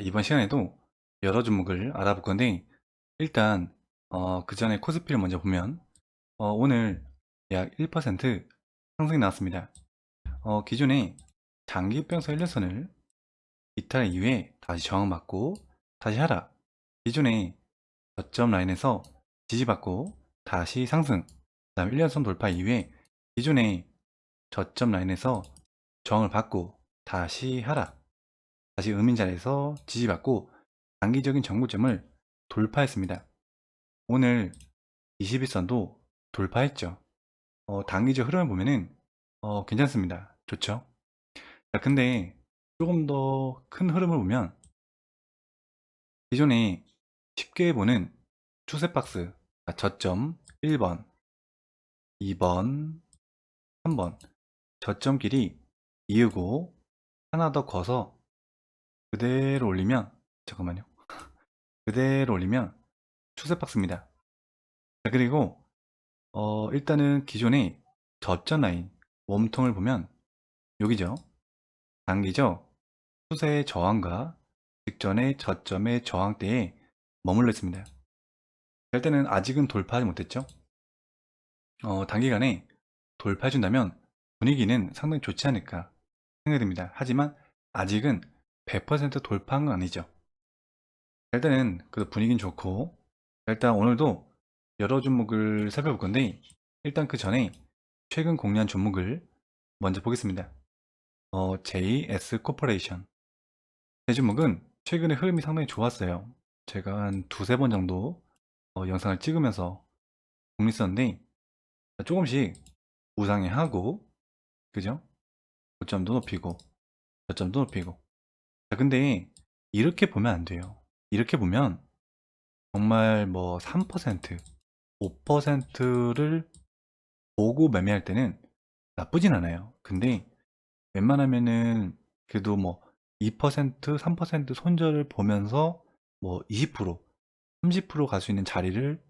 이번 시간에도 여러 종목을 알아볼 건데, 일단 그 전에 코스피를 먼저 보면 오늘 약 1% 상승이 나왔습니다. 기존에 장기평서 1년선을 이탈 이후에 다시 저항받고 다시 하락, 기존에 저점 라인에서 지지받고 다시 상승, 그 다음 1년선 돌파 이후에 기존에 저점 라인에서 저항을 받고 다시 하락, 다시 음인 자리에서 지지받고 단기적인 정고점을 돌파했습니다. 오늘 21선도 돌파했죠. 단기적 흐름을 보면은 괜찮습니다. 좋죠. 자, 근데 조금 더 큰 흐름을 보면 기존에 쉽게 보는 추세 박스, 저점 1번, 2번, 3번 저점끼리 이으고 하나 더 거서 그대로 올리면, 잠깐만요, 그대로 올리면 추세 박스입니다. 자, 그리고 일단은 기존의 저점 라인 웜통을 보면 여기죠. 단기적 추세의 저항과 직전의 저점의 저항대에 머물러 있습니다. 일단은 아직은 돌파하지 못했죠. 단기간에 돌파해준다면 분위기는 상당히 좋지 않을까 생각이 듭니다. 하지만 아직은 100% 돌파한 건 아니죠. 일단은 그 분위기는 좋고, 일단 오늘도 여러 종목을 살펴볼 건데, 일단 그 전에 최근 공략 종목을 먼저 보겠습니다. JS 코퍼레이션. 이 종목은 최근에 흐름이 상당히 좋았어요. 제가 한 두세 번 정도 영상을 찍으면서 공략했었는데, 조금씩 우상향 하고, 그죠? 고점도 높이고 저점도 높이고. 자, 근데 이렇게 보면 안 돼요. 이렇게 보면 정말 뭐 3%, 5%를 보고 매매할 때는 나쁘진 않아요. 근데 웬만하면은 그래도 뭐 2%, 3% 손절을 보면서 뭐 20%, 30% 갈 수 있는 자리를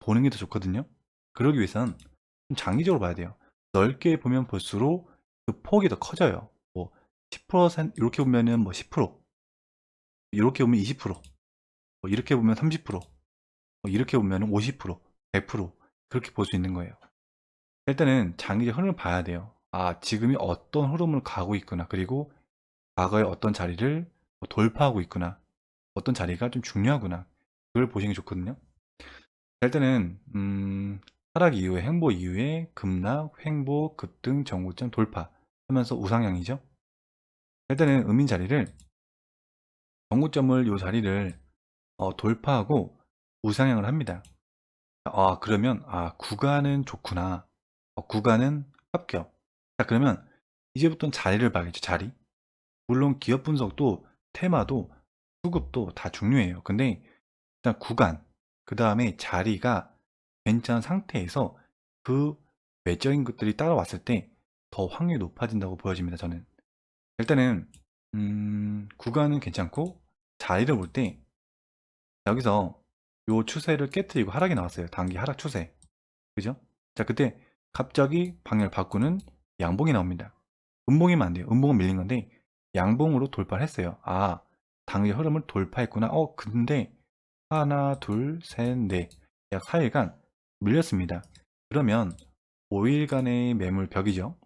보는 게 더 좋거든요. 그러기 위해선 좀 장기적으로 봐야 돼요. 넓게 보면 볼수록 그 폭이 더 커져요. 뭐 10% 이렇게 보면은 뭐 10%, 이렇게 보면 20%, 뭐 이렇게 보면 30%, 뭐 이렇게 보면은 50%, 100% 그렇게 볼 수 있는 거예요. 일단은 장기적 흐름을 봐야 돼요. 아, 지금이 어떤 흐름을 가고 있구나. 그리고 과거에 어떤 자리를 뭐 돌파하고 있구나. 어떤 자리가 좀 중요하구나. 그걸 보시는 게 좋거든요. 일단은 하락 이후에, 횡보 이후에 급락, 횡보, 급등, 정고점 돌파 하면서 우상향이죠. 일단은 음인 자리를, 정고점을 요 자리를 돌파하고 우상향을 합니다. 그러면 구간은 좋구나. 구간은 합격. 자, 그러면 이제부터는 자리를 봐야겠죠. 자리. 물론 기업 분석도 테마도 수급도 다 중요해요. 근데 일단 구간, 그 다음에 자리가 괜찮은 상태에서 그 외적인 것들이 따라왔을 때 더 확률이 높아진다고 보여집니다. 저는 일단은 구간은 괜찮고, 자리를 볼 때 여기서 요 추세를 깨트리고 하락이 나왔어요. 단기 하락 추세, 그죠? 자, 그때 갑자기 방향을 바꾸는 양봉이 나옵니다. 음봉이면 안 돼요. 음봉은 밀린 건데 양봉으로 돌파를 했어요. 당의 흐름을 돌파했구나. 근데 하나, 둘, 셋, 넷, 약 4일간 밀렸습니다. 그러면 5일간의 매물 벽이죠.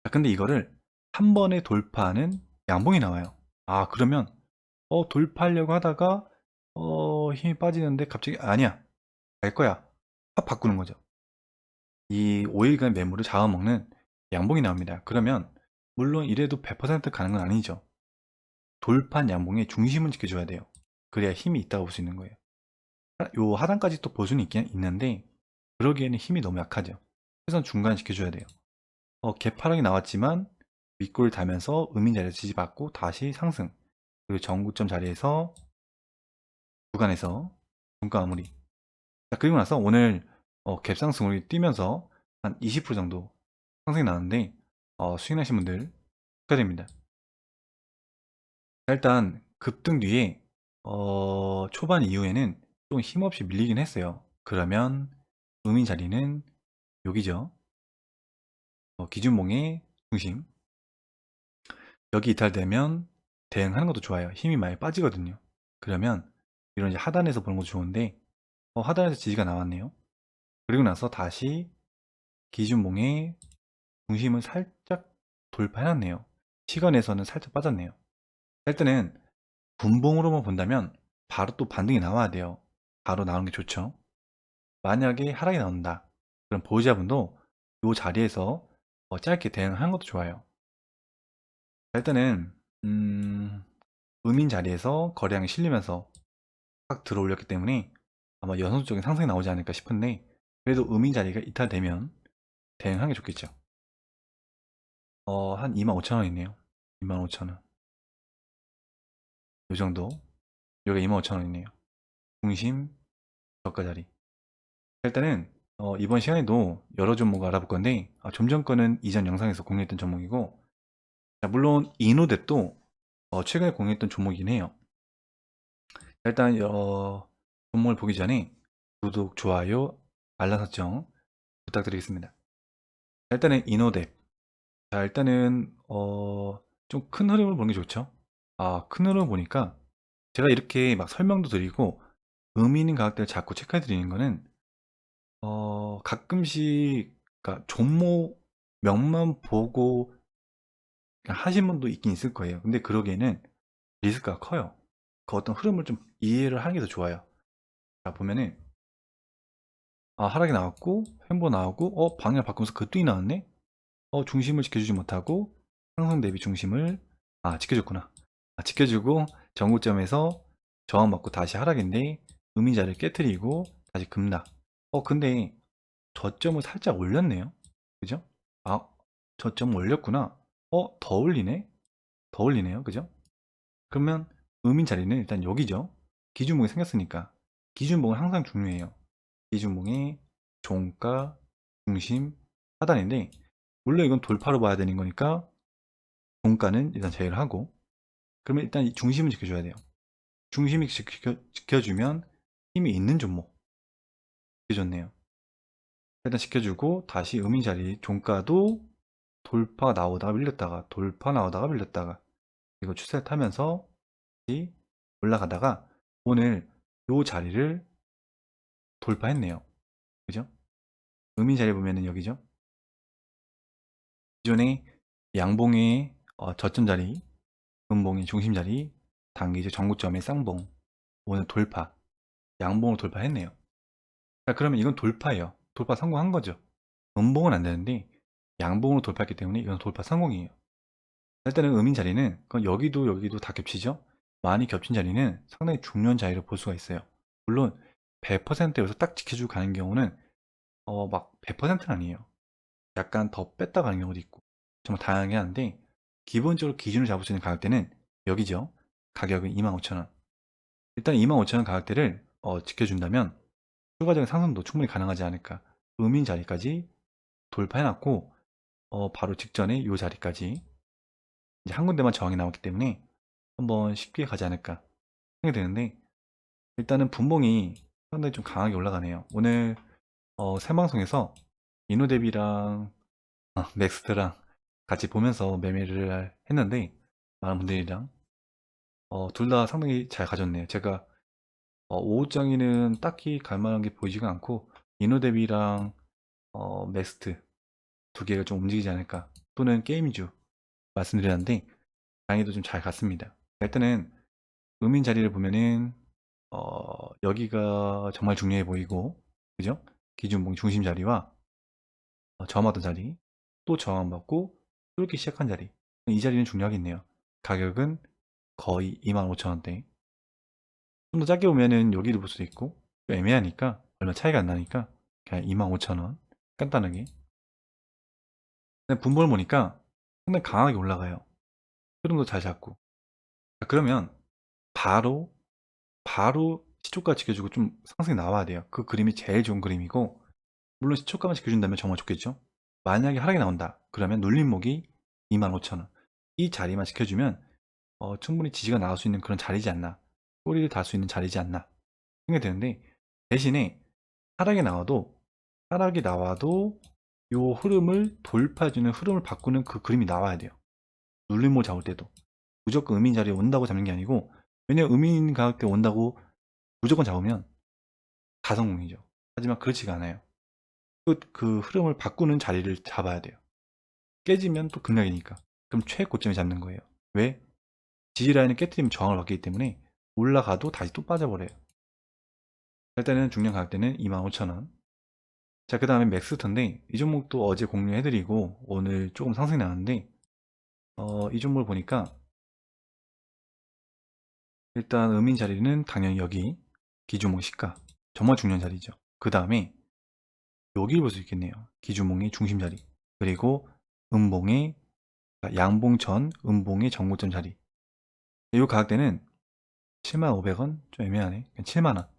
자, 근데 이거를 한 번에 돌파하는 양봉이 나와요. 그러면 돌파하려고 하다가 힘이 빠지는데 갑자기 아니야, 갈 거야, 확 바꾸는 거죠. 이 5일간 매물을 잡아먹는 양봉이 나옵니다. 그러면 물론 이래도 100% 가는 건 아니죠. 돌판 양봉의 중심을 지켜줘야 돼요. 그래야 힘이 있다고 볼 수 있는 거예요. 요 하단까지 또 볼 수는 있긴 있는데 그러기에는 힘이 너무 약하죠. 그래서 중간 지켜줘야 돼요. 개파락이 나왔지만 윗골 달면서 음인 자리에서 지지받고 다시 상승, 그리고 정구점 자리에서 구간에서 중가 마무리. 자, 그리고 나서 오늘 갭상승을 뛰면서 한 20% 정도 상승이 나는데 수익나신 분들 축하드립니다. 일단 급등 뒤에 초반 이후에는 좀 힘없이 밀리긴 했어요. 그러면 음인 자리는 여기죠. 기준봉의 중심, 여기 이탈되면 대응하는 것도 좋아요. 힘이 많이 빠지거든요. 그러면 이런 이제 하단에서 보는 것도 좋은데 하단에서 지지가 나왔네요. 그리고 나서 다시 기준봉의 중심을 살짝 돌파해놨네요. 시간에서는 살짝 빠졌네요. 일단은 분봉으로만 본다면 바로 또 반등이 나와야 돼요. 바로 나오는 게 좋죠. 만약에 하락이 나온다. 그럼 보유자분도 이 자리에서 짧게 대응하는 것도 좋아요. 일단은 음인 자리에서 거래량이 실리면서 확 들어올렸기 때문에 아마 연속적인 상승이 나오지 않을까 싶은데, 그래도 음인 자리가 이탈되면 대응하는 게 좋겠죠. 한 25,000원이네요. 25,000원. 요 정도. 여기가 25,000원이네요. 중심, 저가 자리. 일단은 이번 시간에도 여러 종목 알아볼 건데, 좀 전 거는 이전 영상에서 공유했던 종목이고, 자, 물론 이노뎁도 최근에 공유했던 종목이긴 해요. 일단 종목을 보기 전에 구독, 좋아요, 알람 설정 부탁드리겠습니다. 일단은 이노뎁. 자, 일단은 좀 큰 흐름을 보는 게 좋죠. 큰 흐름을 보니까 제가 이렇게 막 설명도 드리고 의미 있는 가격대를 자꾸 체크해 드리는 거는 가끔씩, 그러니까 종목명만 보고 그냥 하신 분도 있긴 있을 거예요. 근데 그러기에는 리스크가 커요. 그 어떤 흐름을 좀 이해를 하는 게 더 좋아요. 자, 보면은 하락이 나왔고 횡보 나오고 방향을 바꾸면서 급등이 나왔네. 중심을 지켜주지 못하고 상승 대비 중심을 지켜줬구나. 지켜주고 전고점에서 저항받고 다시 하락인데 음이자를 깨트리고 다시 급락. 근데 저점을 살짝 올렸네요. 그죠? 저점 올렸구나. 더 올리네. 더 올리네요. 그죠? 그러면 음인 자리는 일단 여기죠. 기준봉이 생겼으니까. 기준봉은 항상 중요해요. 기준봉의 종가, 중심, 하단인데, 물론 이건 돌파로 봐야 되는 거니까 종가는 일단 제외를 하고, 그러면 일단 이 중심을 지켜줘야 돼요. 중심이 지켜주면 힘이 있는 종목 지켜줬네요. 일단 지켜주고 다시 음인 자리 종가도 돌파 나오다가 밀렸다가 돌파 나오다가 밀렸다가 이거 추세 타면서 다시 올라가다가 오늘 요 자리를 돌파했네요. 그죠? 음인 자리 보면은 여기죠. 기존에 양봉의 저점 자리, 음봉의 중심 자리, 단기적 전고점의 쌍봉, 오늘 돌파, 양봉을 돌파했네요. 자, 그러면 이건 돌파예요. 돌파 성공한 거죠. 음봉은 안 되는데 양봉으로 돌파했기 때문에 이건 돌파 성공이에요. 일단은 음인 자리는 그건 여기도 다 겹치죠. 많이 겹친 자리는 상당히 중요한 자리로 볼 수가 있어요. 물론 100% 여기서 딱 지켜주고 가는 경우는 막 100%는 아니에요. 약간 더 뺐다 가는 경우도 있고 정말 다양하게 하는데, 기본적으로 기준을 잡을 수 있는 가격대는 여기죠. 가격은 25,000원. 일단 25,000원 가격대를 지켜준다면 추가적인 상승도 충분히 가능하지 않을까. 음인 자리까지 돌파해놨고 바로 직전에 이 자리까지 이제 한 군데만 저항이 나왔기 때문에 한번 쉽게 가지 않을까 생각이 되는데, 일단은 분봉이 상당히 좀 강하게 올라가네요. 오늘 생방송에서 이노뎁이랑 넥스트랑 같이 보면서 매매를 했는데, 많은 분들이랑 둘 다 상당히 잘 가졌네요. 제가 오후장에는 딱히 갈만한 게 보이지가 않고 이노뎁이랑 넥스트 두 개가 좀 움직이지 않을까, 또는 게임 위주 말씀드렸는데 다행히도 좀 잘 갔습니다. 일단은 음인 자리를 보면은 여기가 정말 중요해 보이고, 그죠? 기준봉 중심 자리와 저항하던 자리, 또 저항받고 뚫기 시작한 자리, 이 자리는 중요하겠네요. 가격은 거의 25,000원대. 좀 더 작게 보면은 여기를 볼 수도 있고, 좀 애매하니까 얼마 차이가 안 나니까 그냥 25,000원 간단하게. 근데 분봉을 보니까 상당히 강하게 올라가요. 흐름도 잘 잡고. 자, 그러면 바로 시초가 지켜주고 좀 상승이 나와야 돼요. 그 그림이 제일 좋은 그림이고, 물론 시초가만 지켜준다면 정말 좋겠죠. 만약에 하락이 나온다 그러면 눌림목이 25,000원, 이 자리만 지켜주면 충분히 지지가 나올 수 있는 그런 자리지 않나, 꼬리를 달 수 있는 자리지 않나 생각이 드는데, 대신에 하락이 나와도 요 흐름을 돌파해주는, 흐름을 바꾸는 그 그림이 나와야 돼요. 눌림목 잡을 때도. 무조건 음인 자리에 온다고 잡는 게 아니고, 왜냐면 음인 가격대 온다고 무조건 잡으면 다 성공이죠. 하지만 그렇지가 않아요. 그 흐름을 바꾸는 자리를 잡아야 돼요. 깨지면 또 급락이니까. 그럼 최고점에 잡는 거예요. 왜? 지지라인을 깨뜨리면 저항을 받기 때문에 올라가도 다시 또 빠져버려요. 일단은 중량 가격대는 25,000원. 자, 그 다음에 맥스터인데, 이 종목도 어제 공유해드리고 오늘 조금 상승이 나왔는데, 이 종목을 보니까 일단 음인 자리는 당연히 여기 기주몽 시가 정말 중요한 자리죠. 그 다음에 여기를 볼 수 있겠네요. 기주몽의 중심 자리, 그리고 음봉의, 양봉 전 음봉의 정고점 자리. 이 가격대는 75,000원 좀 애매하네. 7만원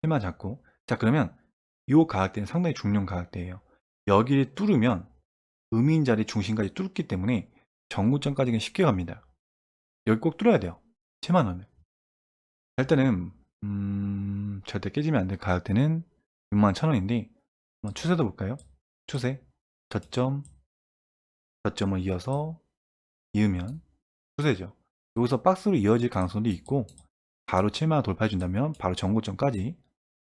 7만 잡고. 자, 그러면 이 가격대는 상당히 중요한 가격대예요. 여기를 뚫으면 음인 자리 중심까지 뚫기 때문에 정고점까지는 쉽게 갑니다. 여기 꼭 뚫어야 돼요. 7만원을. 일단은 절대 깨지면 안 될 가격대는 61,000원인데, 한번 추세도 볼까요? 추세 저점을 이어서 이으면 추세죠. 여기서 박스로 이어질 가능성도 있고, 바로 7만원 돌파해 준다면 바로 정고점까지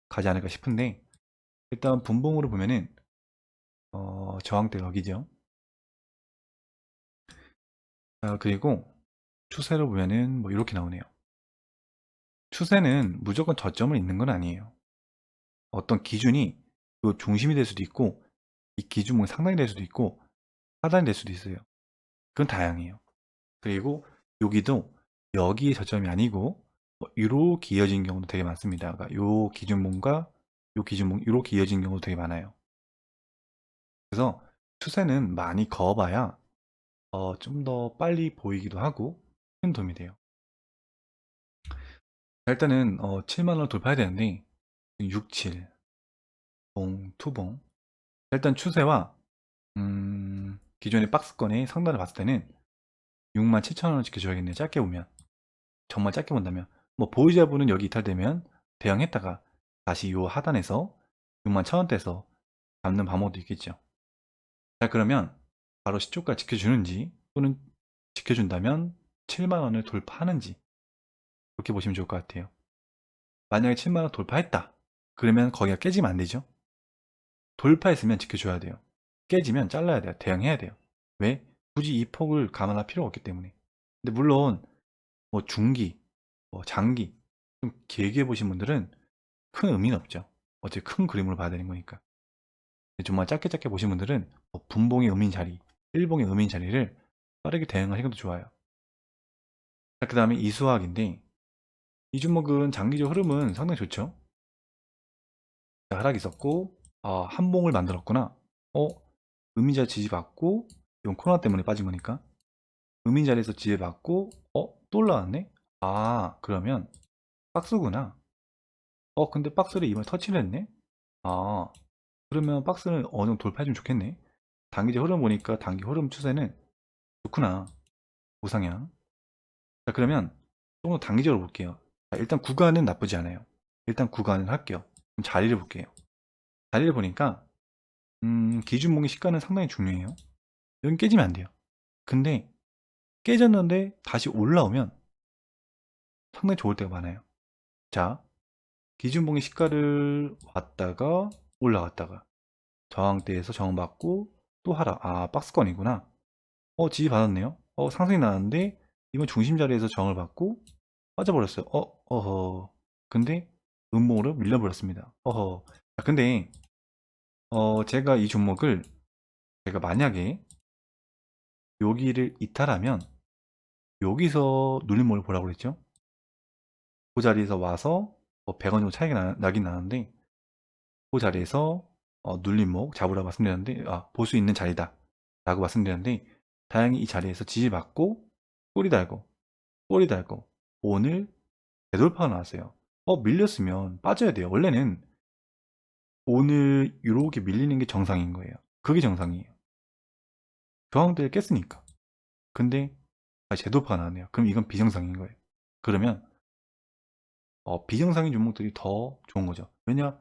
가지 않을까 싶은데, 일단 분봉으로 보면은 저항대가 여기죠. 그리고 추세로 보면은 뭐 이렇게 나오네요. 추세는 무조건 저점을 있는 건 아니에요. 어떤 기준이 그 중심이 될 수도 있고, 이 기준목이 상단이 될 수도 있고, 하단이 될 수도 있어요. 그건 다양해요. 그리고 여기도 여기의 저점이 아니고 이렇게 이어진 경우도 되게 많습니다. 그러니까 요 기준봉과 요 기준봉 이렇게 이어진 경우도 되게 많아요. 그래서 추세는 많이 그어봐야 좀 더 빨리 보이기도 하고 큰 도움이 돼요. 일단은 7만원 돌파해야 되는데 67, 봉, 투봉. 일단 추세와 기존의 박스권의 상단을 봤을 때는 67,000원을 지켜줘야겠네요. 짧게 보면. 정말 짧게 본다면. 뭐 보유자분은 여기 이탈되면 대응했다가 다시 요 하단에서 61,000원대에서 잡는 방법도 있겠죠. 자, 그러면 바로 시초가 지켜주는지, 또는 지켜준다면 7만원을 돌파하는지, 그렇게 보시면 좋을 것 같아요. 만약에 7만원 돌파했다, 그러면 거기가 깨지면 안 되죠. 돌파했으면 지켜줘야 돼요. 깨지면 잘라야 돼요. 대응해야 돼요. 왜? 굳이 이 폭을 감안할 필요가 없기 때문에. 근데 물론 뭐 중기, 뭐 장기 좀 길게 보신 분들은 큰 의미는 없죠. 어차피 큰 그림으로 봐야 되는 거니까. 정말 짧게 짧게 보신 분들은 분봉의 음인 자리, 일봉의 음인 자리를 빠르게 대응하시는 것도 좋아요. 그 다음에 이수학인데, 이 종목은 장기적 흐름은 상당히 좋죠. 하락이 있었고, 한봉을 만들었구나. 음인 자리 지지받고, 이건 코로나 때문에 빠진 거니까. 음인 자리에서 지지받고, 또 올라왔네? 그러면 박스구나. 근데 박스를 이번에 터치를 했네? 그러면 박스는 어느 정도 돌파해주면 좋겠네. 단기적 흐름 보니까 단기 흐름 추세는 좋구나. 우상향. 자, 그러면 좀 더 단기적으로 볼게요. 자, 일단 구간은 나쁘지 않아요. 일단 구간을 할게요. 그럼 자리를 볼게요. 자리를 보니까 기준봉의 시가는 상당히 중요해요. 여긴 깨지면 안 돼요. 근데 깨졌는데 다시 올라오면 상당히 좋을 때가 많아요. 자, 기준봉의 시가를 왔다가 올라갔다가 저항대에서 저항받고 또 하락. 박스권이구나. 지지 받았네요. 상승이 나왔는데 이번 중심 자리에서 저항을 받고 빠져버렸어요. 어허. 근데 음봉으로 밀려버렸습니다. 어허. 근데 제가 이 종목을, 제가 만약에 여기를 이탈하면 여기서 눌림목을 보라고 그랬죠. 그 자리에서 와서 100원 정도 차이가 나긴 나는데, 그 자리에서 눌림목 잡으라고 말씀드렸는데, 볼 수 있는 자리다 라고 말씀드렸는데, 다행히 이 자리에서 지지받고 꼬리 달고 오늘 되돌파가 나왔어요. 밀렸으면 빠져야 돼요. 원래는 오늘 이렇게 밀리는 게 정상인 거예요. 그게 정상이에요. 저항대를 깼으니까. 근데 다시 재도파가 나왔네요. 그럼 이건 비정상인 거예요. 그러면 비정상인 종목들이 더 좋은 거죠. 왜냐?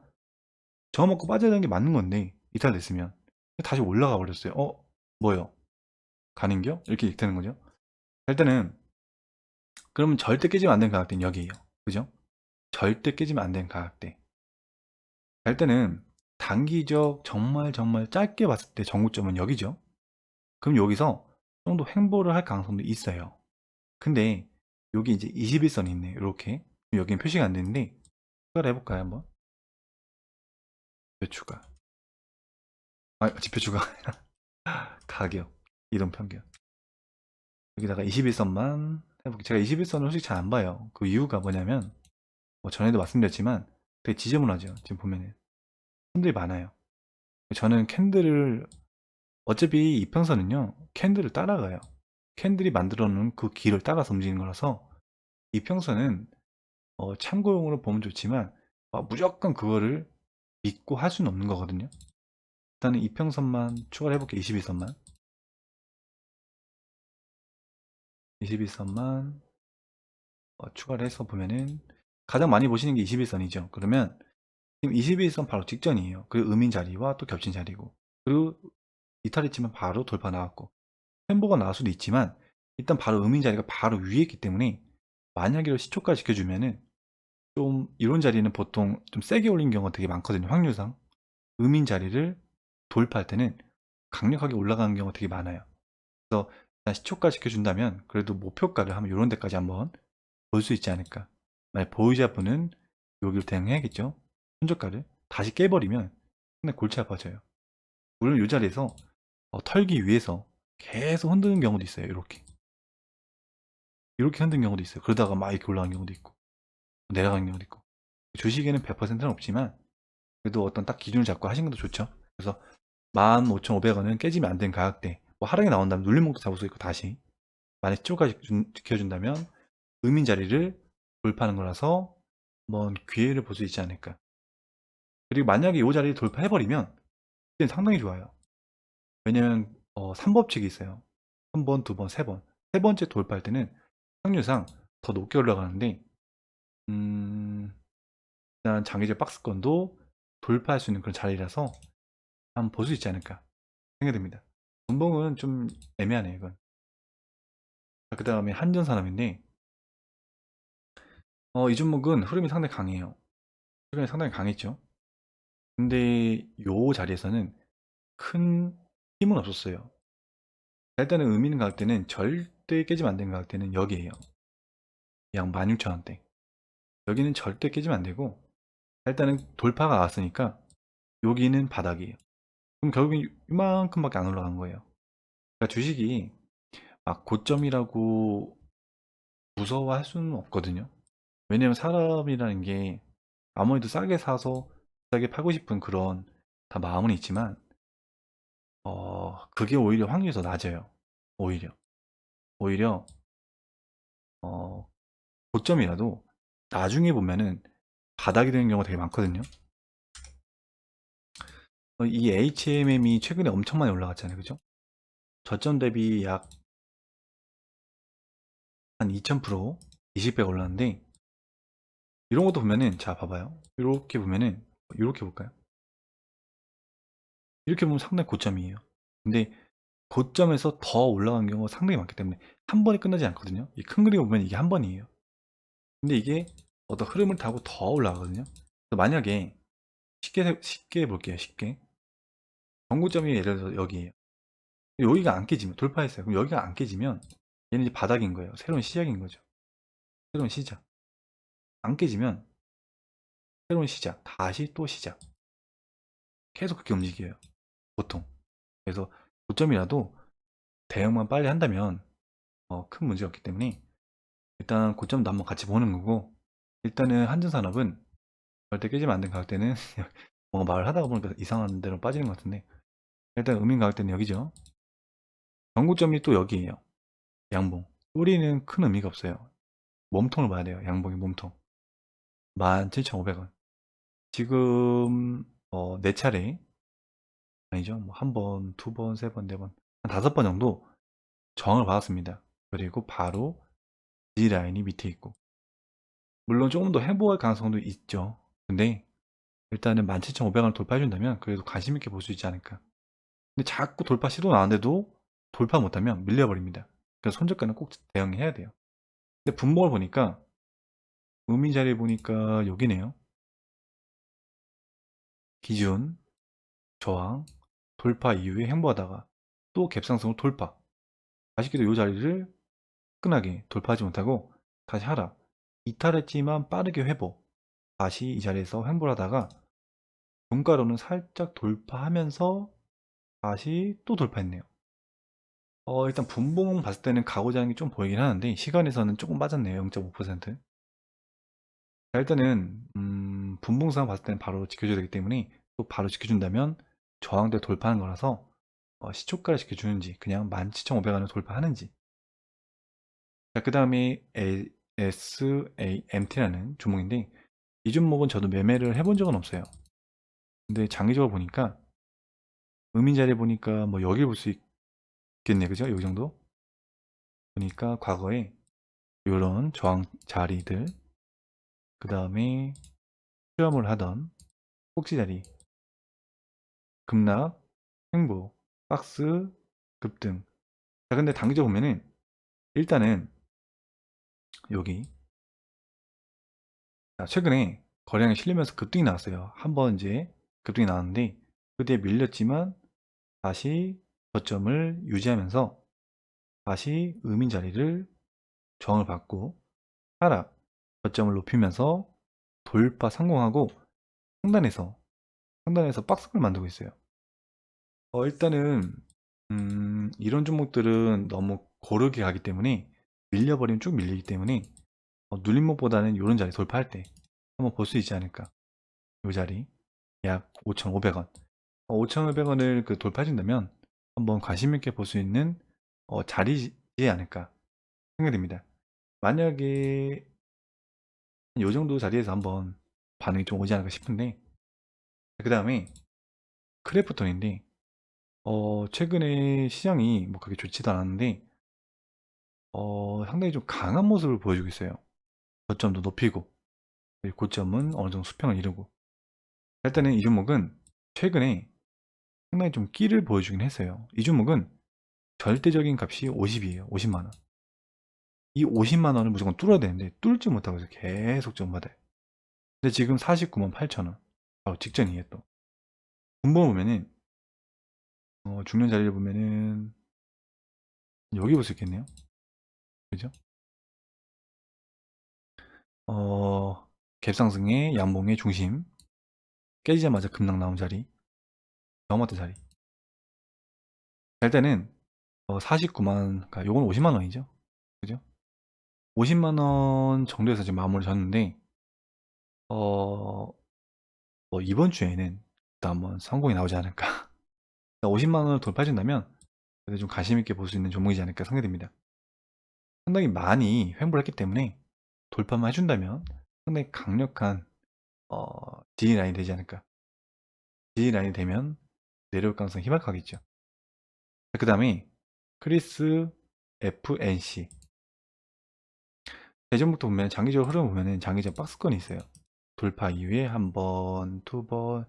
저항 먹고 빠져야 되는 게 맞는 건데 이탈됐으면 다시 올라가 버렸어요. 뭐요? 가는겨? 이렇게 되는 거죠. 일단은 그러면 절대 깨지면 안 되는 가격대는 여기에요. 그죠? 절대 깨지면 안 되는 가격대. 갈 때는 단기적 정말 정말 짧게 봤을 때 정고점은 여기죠. 그럼 여기서 좀 더 횡보를 할 가능성도 있어요. 근데 여기 이제 21선이 있네. 이렇게. 여기는 표시가 안 되는데 추가를 해볼까요? 한번. 지표 추가. 아, 지표 추가. 가격. 이동 평균. 여기다가 21선만 해볼게요. 제가 21선을 솔직히 잘 안 봐요. 그 이유가 뭐냐면 뭐 전에도 말씀드렸지만 되게 지저분하죠. 지금 보면은 손들이 많아요. 저는 캔들을 어차피 이평선은요 캔들을 따라가요. 캔들이 만들어 놓은 그 길을 따라서 움직이는 거라서 이평선은 참고용으로 보면 좋지만 무조건 그거를 믿고 할 수는 없는 거거든요. 일단은 이평선만 추가를 해볼게요. 21선만 21선만 추가를 해서 보면은 가장 많이 보시는 게 21선이죠. 그러면 지금 21선 바로 직전이에요. 그 음인 자리와 또 겹친 자리고 그리고 이탈했지만 바로 돌파 나왔고 횡보가 나올 수도 있지만 일단 바로 음인 자리가 바로 위에 있기 때문에 만약에 이걸 시초가 지켜주면은 좀 이런 자리는 보통 좀 세게 올린 경우가 되게 많거든요. 확률상 음인 자리를 돌파할 때는 강력하게 올라가는 경우가 되게 많아요. 그래서 일단 시초가 지켜준다면 그래도 목표가를 하면 이런 데까지 한번 볼 수 있지 않을까. 만약 보유자 분은 여기를 대응해야겠죠. 손절가를 다시 깨버리면 상당히 골치 아파져요. 물론 이 자리에서 털기 위해서 계속 흔드는 경우도 있어요. 이렇게 흔든 경우도 있어요. 그러다가 막 이렇게 올라가는 경우도 있고 내려가는 경우도 있고 주식에는 100%는 없지만 그래도 어떤 딱 기준을 잡고 하시는 것도 좋죠. 그래서 15,500원은 깨지면 안 되는 가격대 뭐 하락이 나온다면 눌림목도 잡을 수 있고 다시 만약 시초까지 지켜준다면 의민 자리를 돌파하는 거라서 한번 기회를 볼 수 있지 않을까. 그리고 만약에 이 자리를 돌파해버리면 그때는 상당히 좋아요. 왜냐면 3법칙이 있어요. 한 번, 두 번, 세 번. 세 번째 돌파할 때는 확률상 더 높게 올라가는데 일단 장기적 박스권도 돌파할 수 있는 그런 자리라서 한번 볼 수 있지 않을까 생각이 듭니다. 분봉은 좀 애매하네요, 이건. 그 다음에 한전산업인데, 이 종목은 흐름이 상당히 강해요. 흐름이 상당히 강했죠. 근데 요 자리에서는 큰 힘은 없었어요. 일단은 의미 있는 가격대는 절대 깨지면 안 되는 가격대는 여기에요. 약 16,000원대. 여기는 절대 깨지면 안 되고, 일단은 돌파가 나왔으니까 여기는 바닥이에요. 그럼 결국엔 이만큼밖에 안 올라간 거예요. 그러니까 주식이 막 고점이라고 무서워할 수는 없거든요. 왜냐면 사람이라는 게 아무래도 싸게 사서 싸게 팔고 싶은 그런 다 마음은 있지만 그게 오히려 확률이 더 낮아요. 오히려 어, 고점이라도 나중에 보면은 바닥이 되는 경우가 되게 많거든요. 이 HMM이 최근에 엄청 많이 올라갔잖아요. 그죠? 저점 대비 약 한 2000%, 20배 올랐는데 이런 것도 보면은 자 봐봐요. 이렇게 보면은 이렇게 볼까요? 이렇게 보면 상당히 고점이에요. 근데 고점에서 더 올라간 경우가 상당히 많기 때문에 한 번에 끝나지 않거든요. 이 큰 그림 보면 이게 한 번이에요. 근데 이게 어떤 흐름을 타고 더 올라가거든요. 만약에 쉽게 볼게요. 쉽게 정고점이 예를 들어서 여기에요. 여기가 안 깨지면 돌파했어요. 그럼 여기가 안 깨지면 얘는 이제 바닥인 거예요. 새로운 시작인 거죠. 새로운 시작. 안 깨지면 새로운 시작. 다시 또 시작. 계속 그렇게 움직여요. 보통. 그래서 고점이라도 대응만 빨리 한다면 큰 문제가 없기 때문에 일단 고점도 한번 같이 보는 거고 일단은 한전산업은 절대 깨지면 안 되는 가격대는 뭔가 말을 하다가 보니까 이상한 데로 빠지는 것 같은데 일단 음인 가격대는 여기죠. 전고점이 또 여기에요. 양봉. 뿌리는 큰 의미가 없어요. 몸통을 봐야 돼요. 양봉의 몸통. 17,500원. 지금 네 차례 아니죠. 뭐 한 번, 두 번, 세 번, 네 번, 한 다섯 번 정도 저항을 받았습니다. 그리고 바로 G라인이 밑에 있고 물론 조금 더 행보할 가능성도 있죠. 근데 일단은 17,500원을 돌파해준다면 그래도 관심 있게 볼 수 있지 않을까. 근데 자꾸 돌파 시도 나왔는데도 돌파 못하면 밀려버립니다. 그래서 손절가는 꼭 대응해야 돼요. 근데 분봉을 보니까 음이 자리 보니까 여기네요. 기준, 저항, 돌파 이후에 행보하다가 또 갭상승을 돌파. 아쉽게도 이 자리를 끈하게 돌파하지 못하고 다시 하락. 이탈했지만 빠르게 회복. 다시 이 자리에서 횡보를 하다가 종가로는 살짝 돌파하면서 다시 또 돌파했네요. 일단 분봉 봤을 때는 가고자 하는 게 좀 보이긴 하는데 시간에서는 조금 빠졌네요. 0.5%. 자, 일단은 분봉상 봤을 때는 바로 지켜줘야 되기 때문에 또 바로 지켜준다면 저항대 돌파하는 거라서 시초가를 지켜주는지 그냥 17,500원을 돌파하는지. 자, 그 다음에 SAMT라는 종목인데 이 종목은 저도 매매를 해본 적은 없어요. 근데 장기적으로 보니까 음인 자리 보니까 뭐 여기 볼 수 있겠네, 그죠? 여기 정도 보니까 과거에 이런 저항 자리들, 그 다음에 수렴을 하던 꼭지 자리, 급락, 횡보, 박스, 급등. 자, 근데 단기적으로 보면은 일단은 여기 최근에 거래량이 실리면서 급등이 나왔어요. 한번 이제 급등이 나왔는데 그 뒤에 밀렸지만 다시 저점을 유지하면서 다시 음인 자리를 저항을 받고 하락 저점을 높이면서 돌파 성공하고 상단에서 박스를 만들고 있어요. 일단은 이런 종목들은 너무 고르게 가기 때문에 밀려버리면 쭉 밀리기 때문에 눌림목보다는 이런 자리 돌파할 때 한번 볼 수 있지 않을까. 이 자리 약 5,500원 5,500원을 그 돌파해준다면 한번 관심 있게 볼 수 있는 자리지 않을까 생각됩니다. 만약에 이 정도 자리에서 한번 반응이 좀 오지 않을까 싶은데 그 다음에 크래프톤인데 최근에 시장이 뭐 그렇게 좋지도 않았는데 상당히 좀 강한 모습을 보여주고 있어요. 저점도 높이고 고점은 어느 정도 수평을 이루고 일단은 이 종목은 최근에 상당히 좀 끼를 보여주긴 했어요. 이 종목은 절대적인 값이 50이에요. 50만원. 이 50만원을 무조건 뚫어야 되는데 뚫지 못하고 있어요. 계속 점받아요. 근데 지금 49만 8천원 바로 직전이에요. 또 분봉 보면은 중년 자리를 보면은 여기 볼 수 있겠네요. 그죠? 갭상승의 양봉의 중심 깨지자마자 급락 나온 자리 넘었던 자리 일단은 49만 그러니까 요건 50만원이죠. 그죠? 50만원 정도에서 지금 마무리 졌는데 뭐 이번 주에는 또 한번 성공이 나오지 않을까. 50만원을 돌파해준다면 그래도 좀 관심 있게 볼 수 있는 종목이지 않을까 생각됩니다. 상당히 많이 횡보를 했기 때문에 돌파만 해준다면 상당히 강력한 지지 라인이 되지 않을까. 지지 라인이 되면 내려올 가능성이 희박하겠죠. 그 다음에 크리스 FNC 예전부터 보면 장기적 흐름 보면은 장기적 박스권이 있어요. 돌파 이후에 한 번, 두 번,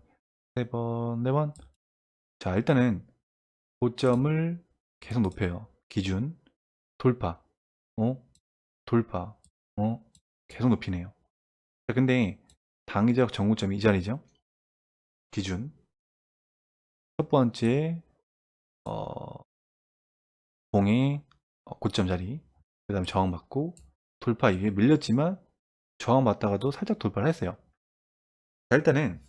세 번, 네 번. 자, 일단은 고점을 계속 높여요. 기준 돌파, 어, 돌파, 계속 높이네요. 자, 근데 당기적 정고점이 이 자리죠. 기준 첫 번째 봉의 고점 자리, 그 다음에 저항받고 돌파 이후에 밀렸지만 저항받다가도 살짝 돌파를 했어요. 자, 일단은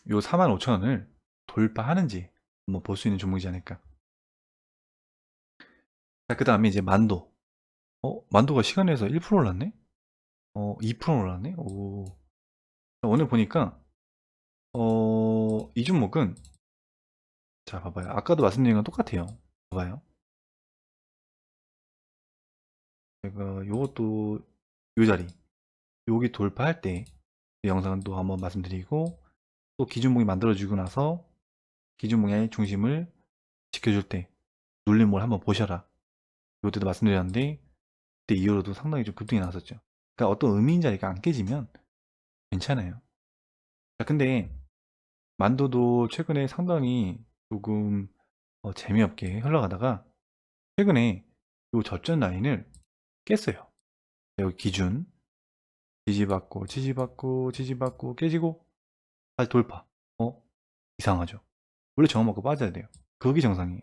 요 45,000원을 돌파하는지 한번 볼 수 있는 종목이지 않을까. 자, 그 다음에 이제 만도. 만도가 시간에서 1% 올랐네? 2% 올랐네? 오. 오늘 보니까, 이 종목은, 자, 봐봐요. 아까도 말씀드린 건 똑같아요. 봐봐요. 제가 요것도, 요 자리. 여기 돌파할 때, 이 영상은 또 한번 말씀드리고, 또 기준봉이 만들어지고 나서, 기준봉의 중심을 지켜줄 때, 눌림목을 한번 보셔라. 이때도 말씀드렸는데, 그때 이후로도 상당히 좀 급등이 나왔었죠. 그러니까 어떤 의미인 자리가 안 깨지면 괜찮아요. 자, 근데 만도도 최근에 상당히 조금 재미없게 흘러가다가 최근에 요 저점 라인을 깼어요. 여기 기준 지지받고 지지받고 지지받고 깨지고 다시 돌파. 이상하죠. 원래 저항 받고 빠져야 돼요. 그게 정상이에요.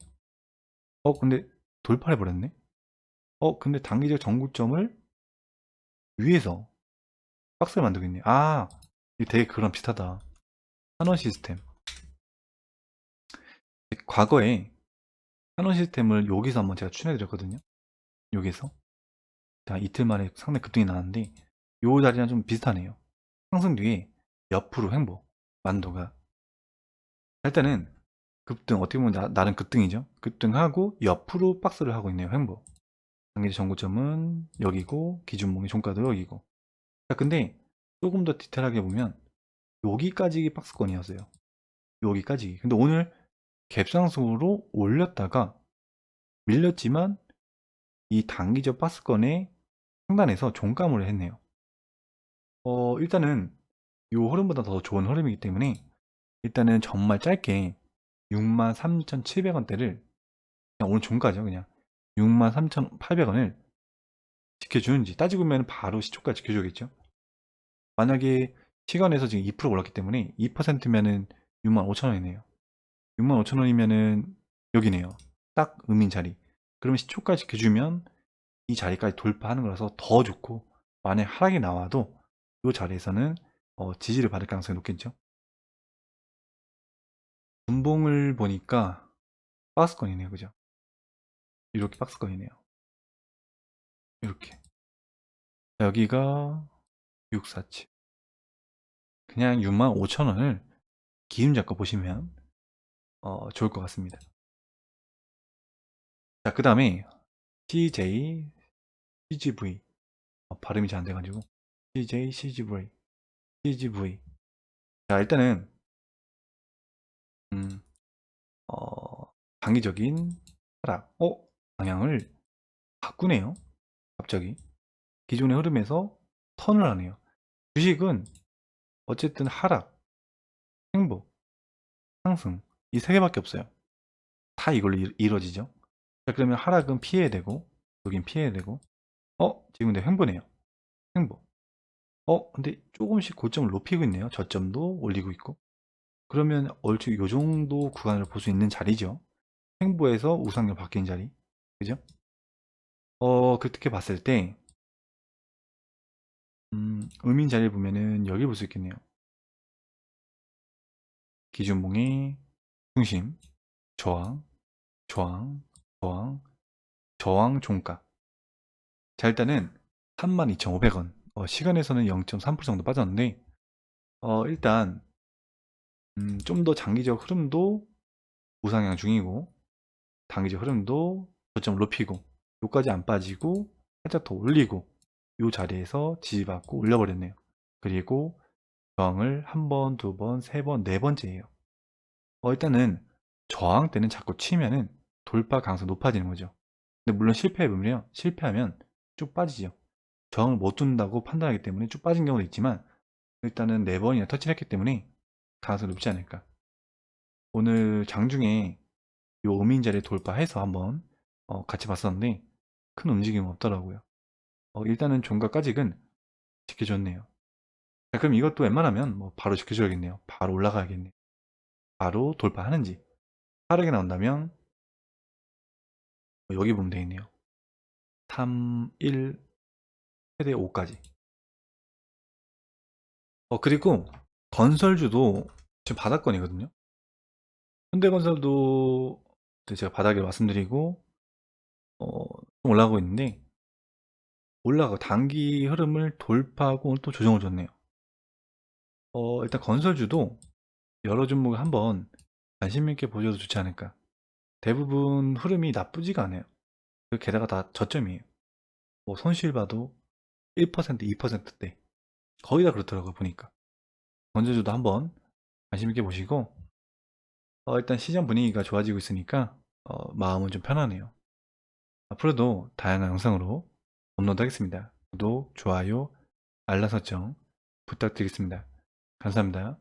근데 돌파해 버렸네. 근데 단기적 정구점을 위에서 박스를 만들고 있네. 이게 되게 그런 비슷하다. 한원 시스템. 과거에 한원 시스템을 여기서 한번 제가 추천해 드렸거든요. 여기서 이틀 만에 상당히 급등이 나왔는데 요 자리랑 좀 비슷하네요. 상승 뒤에 옆으로 횡보 만도가 일단은 급등, 어떻게 보면 나름 급등이죠. 급등하고 옆으로 박스를 하고 있네요. 횡보. 단기적 정고점은 여기고 기준봉의 종가도 여기고. 자, 근데 조금 더 디테일하게 보면 여기까지 박스권이었어요. 여기까지. 근데 오늘 갭상승으로 올렸다가 밀렸지만 이 단기적 박스권의 상단에서 종가물을 했네요. 일단은 요 흐름보다 더 좋은 흐름이기 때문에 일단은 정말 짧게 63,700원대를 그냥 오늘 종가죠. 그냥 63,800원을 지켜주는지 따지고 보면 바로 시초가 지켜주겠죠. 만약에 시간에서 지금 2% 올랐기 때문에 2%면은 65,000원이네요. 65,000원이면은 여기네요. 딱 음인 자리. 그러면 시초가 지켜주면 이 자리까지 돌파하는 거라서 더 좋고, 만약 하락이 나와도 이 자리에서는 지지를 받을 가능성이 높겠죠. 분봉을 보니까 박스권이네요. 그죠? 이렇게 박스권이네요. 이렇게. 여기가 647. 그냥 65,000원을 기준 잡고 보시면 좋을 것 같습니다. 자, 그 다음에 CJ, CGV. 발음이 잘 안 돼가지고. CJ, CGV, CGV. 자, 일단은, 음, 단기적인 하락. 방향을 바꾸네요. 갑자기. 기존의 흐름에서 턴을 하네요. 주식은 어쨌든 하락, 행복, 상승. 이 세 개밖에 없어요. 다 이걸로 이루어지죠. 자, 그러면 하락은 피해야 되고, 여긴 피해야 되고, 지금 근데 횡보네요. 횡보. 근데 조금씩 고점을 높이고 있네요. 저점도 올리고 있고. 그러면 얼추 요 정도 구간을 볼 수 있는 자리죠. 횡보에서 우상향 바뀐 자리. 그죠? 그렇게 봤을 때, 음인 자리를 보면은 여기 볼 수 있겠네요. 기준봉의 중심, 저항, 저항, 저항, 저항 종가. 자, 일단은 32,500원. 시간에서는 0.3% 정도 빠졌는데, 일단, 좀 더 장기적 흐름도 우상향 중이고, 단기적 흐름도 저점을 높이고, 요까지 안 빠지고, 살짝 더 올리고, 요 자리에서 지지받고 올려버렸네요. 그리고 저항을 한 번, 두 번, 세 번, 네 번째예요. 일단은 저항 때는 자꾸 치면은 돌파 가능성이 높아지는 거죠. 근데 물론 실패해보면요. 실패하면 쭉 빠지죠. 저항을 못 둔다고 판단하기 때문에 쭉 빠진 경우도 있지만 일단은 네 번이나 터치를 했기 때문에 가능성이 높지 않을까. 오늘 장중에 요 음인자리 돌파해서 한번 같이 봤었는데 큰 움직임은 없더라고요. 일단은 종가까지는 지켜줬네요. 자, 그럼 이것도 웬만하면 뭐 바로 지켜줘야겠네요. 바로 올라가야겠네요. 바로 돌파하는지. 빠르게 나온다면 여기 보면 되겠네요. 3, 1, 최대 5까지. 그리고 건설주도 지금 바닥권이거든요. 현대건설도 제가 바닥에 말씀드리고 좀 올라가고 있는데 올라가 단기 흐름을 돌파하고 또 조정을 줬네요. 일단 건설주도 여러 종목을 한번 관심 있게 보셔도 좋지 않을까. 대부분 흐름이 나쁘지가 않아요. 게다가 다 저점이에요. 뭐 손실 봐도 1%, 2%대 거의 다 그렇더라고요 보니까. 건설주도 한번 관심 있게 보시고 일단 시장 분위기가 좋아지고 있으니까 마음은 좀 편하네요. 앞으로도 다양한 영상으로 업로드하겠습니다. 구독, 좋아요, 알람 설정 부탁드리겠습니다. 감사합니다.